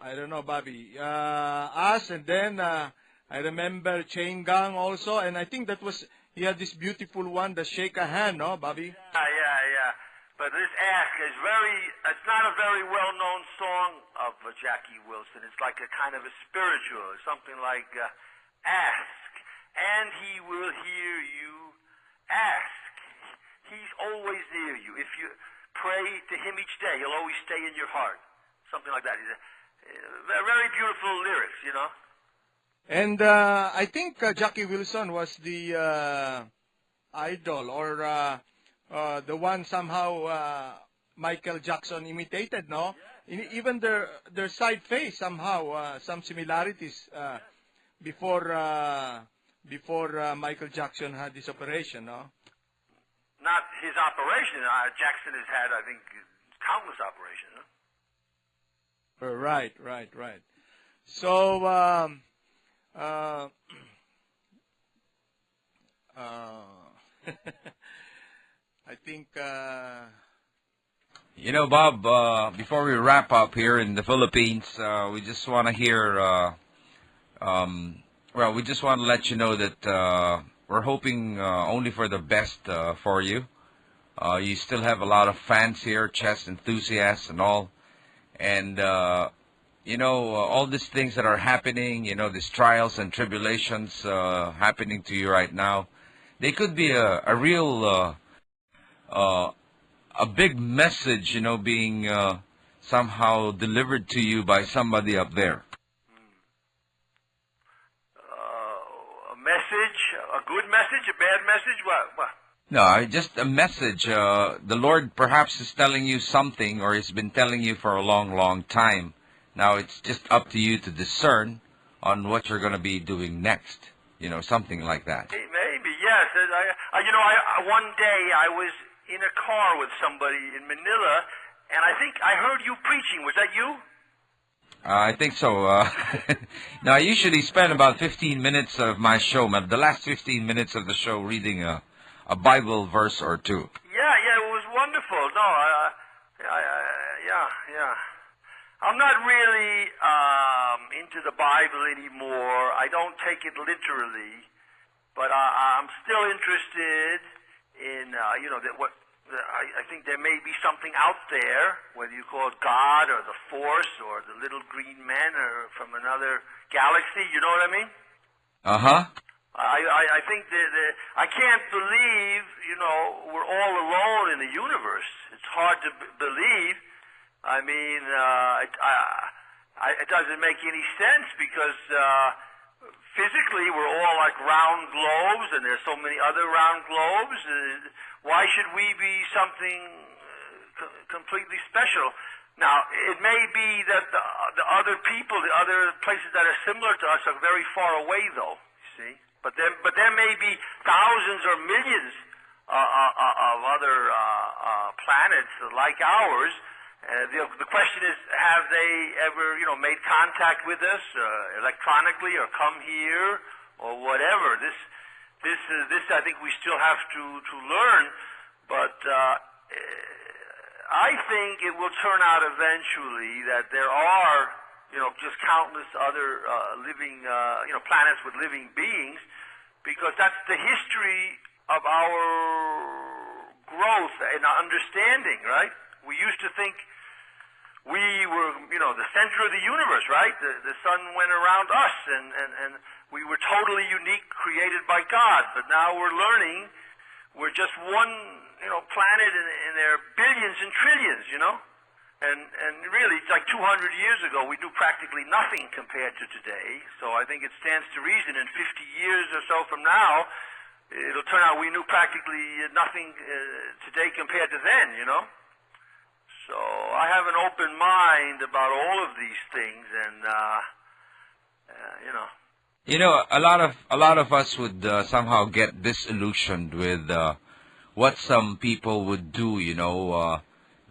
I don't know, Bobby. Us, and then I remember Chain Gang also, and I think he had this beautiful one, the Shake a Hand, no, Bobby? Yeah. But this Ask is it's not a very well-known song of Jackie Wilson. It's like a kind of a spiritual, something like, ask, and he will hear you. Ask. He's always near you. If you pray to him each day, he'll always stay in your heart. Something like that. Very beautiful lyrics, And I think Jackie Wilson was the idol, or the one somehow Michael Jackson imitated, no? Even their side face somehow, some similarities before Michael Jackson had this operation, no? Not his operation. Jackson has had, I think, countless operations, huh? Right. So, I think You know, Bob, before we wrap up here in the Philippines, we just want to hear, we just want to let you know that we're hoping only for the best for you. You still have a lot of fans here, chess enthusiasts and all. And, all these things that are happening, these trials and tribulations happening to you right now, they could be a real a big message, being somehow delivered to you by somebody up there. A message, a good message, a bad message, what? No, just a message. The Lord perhaps is telling you something, or He's been telling you for a long, long time. Now it's just up to you to discern on what you're going to be doing next. Something like that. Maybe, yes. One day I was in a car with somebody in Manila, and I think I heard you preaching. Was that you? I think so. Now, I usually spend about 15 minutes of my show, the last 15 minutes of the show, reading a Bible verse or two. Yeah, it was wonderful. No, yeah. I'm not really into the Bible anymore. I don't take it literally, but I'm still interested in, I think there may be something out there, whether you call it God or the Force or the little green men or from another galaxy, you know what I mean? Uh-huh. I think that I can't believe, we're all alone in the universe. It's hard to believe. I mean, it doesn't make any sense because physically we're all like round globes, and there's so many other round globes. Why should we be something completely special? Now, it may be that the other people, the other places that are similar to us are very far away, though, you see. But there may be thousands or millions of other planets like ours. The question is, have they ever, made contact with us electronically or come here or whatever? This I think we still have to learn, but I think it will turn out eventually that there are, just countless other living, planets with living beings, because that's the history of our growth and our understanding, right? We used to think we were, the center of the universe, right? The sun went around us, and we were totally unique, created by God. But now we're learning we're just one, planet, and there are billions and trillions, And really, it's like 200 years ago, we knew practically nothing compared to today. So I think it stands to reason in 50 years or so from now, it'll turn out we knew practically nothing today compared to then, So I have an open mind about all of these things, and a lot of us would somehow get disillusioned with what some people would do,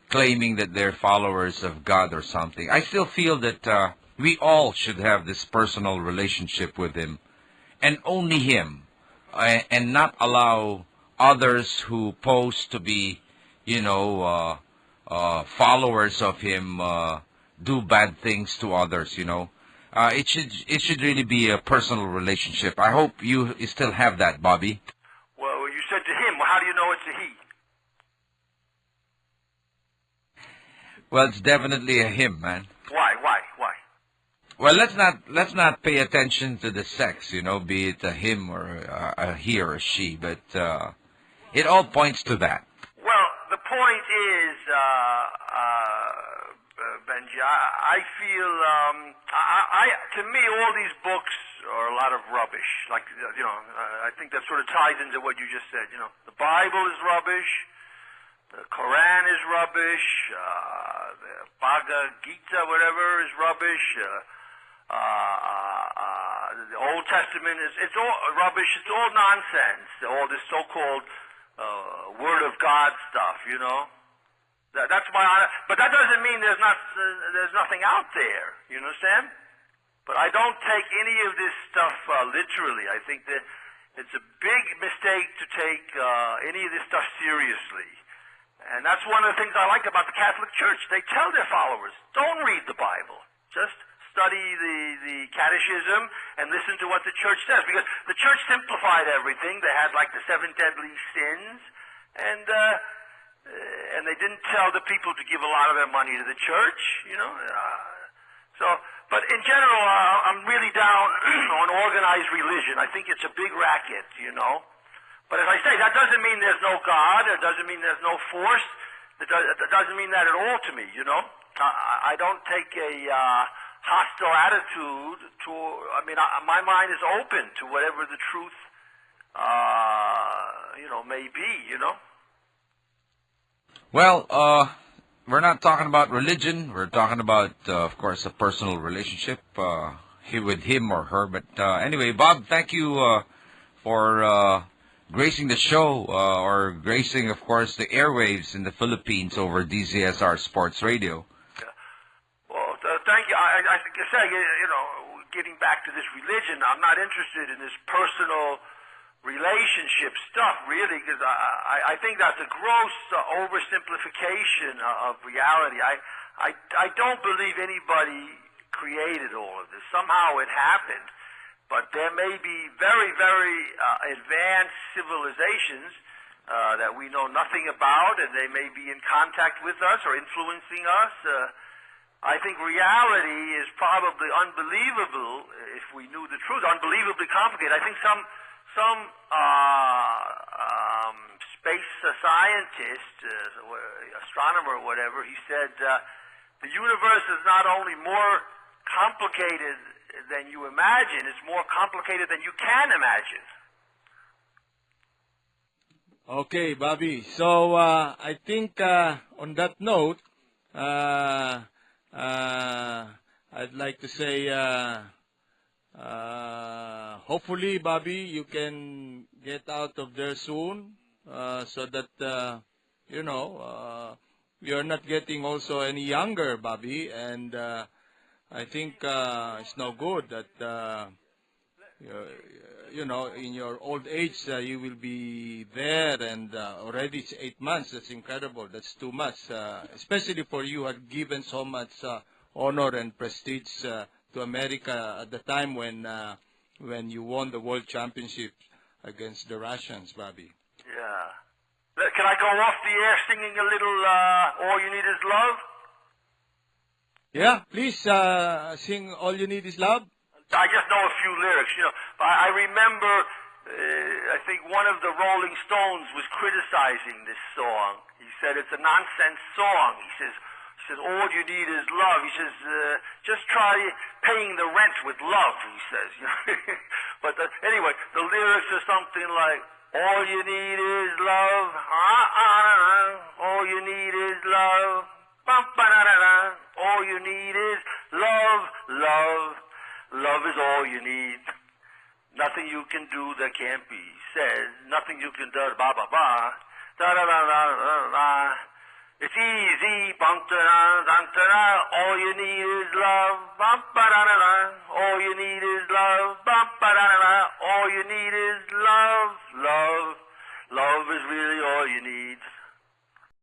claiming that they're followers of God or something. I still feel that we all should have this personal relationship with Him, and only Him, and not allow others who pose to be, followers of Him do bad things to others. It should really be a personal relationship. I hope you still have that, Bobby. Well, you said to him. Well, how do you know it's a he? Well, it's definitely a him, man. Why? Well, let's not pay attention to the sex, be it a him or a he or a she, but it all points to that. Well, the point is, Benji, I feel, to me, all these books are a lot of rubbish. Like, I think that sort of ties into what you just said. The Bible is rubbish. The Quran is rubbish. The Bhagavad Gita, whatever, is rubbish. The Old Testament it's all rubbish. It's all nonsense. All this so-called Word of God stuff, That's why. But that doesn't mean there's nothing out there. You understand? But I don't take any of this stuff literally. I think that it's a big mistake to take any of this stuff seriously. And that's one of the things I like about the Catholic Church. They tell their followers, don't read the Bible. Just study the catechism and listen to what the church says. Because the church simplified everything. They had like the 7 deadly sins. And they didn't tell the people to give a lot of their money to the church, you know. But in general, I'm really down on organized religion. I think it's a big racket, you know. But as I say, that doesn't mean there's no God. It doesn't mean there's no force. It doesn't mean that at all to me, you know. I don't take a hostile attitude to. I mean, my mind is open to whatever the truth, may be, you know. Well, we're not talking about religion. We're talking about, of course, a personal relationship with him or her. But anyway, Bob, thank you for gracing the show, or gracing, of course, the airwaves in the Philippines over DZSR Sports Radio. Yeah. Well, thank you. I say, getting back to this religion, I'm not interested in this personal relationship stuff, really, because I think that's a gross oversimplification of reality. I don't believe anybody created all of this. Somehow it happened, but there may be very, very advanced civilizations that we know nothing about, and they may be in contact with us or influencing us. I think reality is probably unbelievable if we knew the truth, unbelievably complicated. I think some space scientist, astronomer or whatever, he said the universe is not only more complicated than you imagine, it's more complicated than you can imagine. Okay, Bobby. So I think on that note, I'd like to say hopefully, Bobby, you can get out of there soon, so that you're not getting also any younger, Bobby. And I think it's no good that in your old age you will be there, and already it's 8 months. That's incredible. That's too much, especially for you who had given so much honor and prestige to America at the time when you won the World Championship against the Russians, Bobby. Yeah. Can I go off the air singing a little All You Need Is Love? Yeah, please sing All You Need Is Love. I just know a few lyrics, I remember, I think one of the Rolling Stones was criticizing this song. He said it's a nonsense song. He says, all you need is love. He says, just try paying the rent with love, he says. But anyway, the lyrics are something like, all you need is love. All you need is love. All you need is love, love. Love is all you need. Nothing you can do that can't be said. Nothing you can do, ba-ba-ba. Da-da-da-da-da-da. It's easy, bum-da-da-da-da-da. All you need is love, bum-ba-da-da-da. All you need is love, bum-ba-da-da-da. All you need is love, love. Love is really all you need.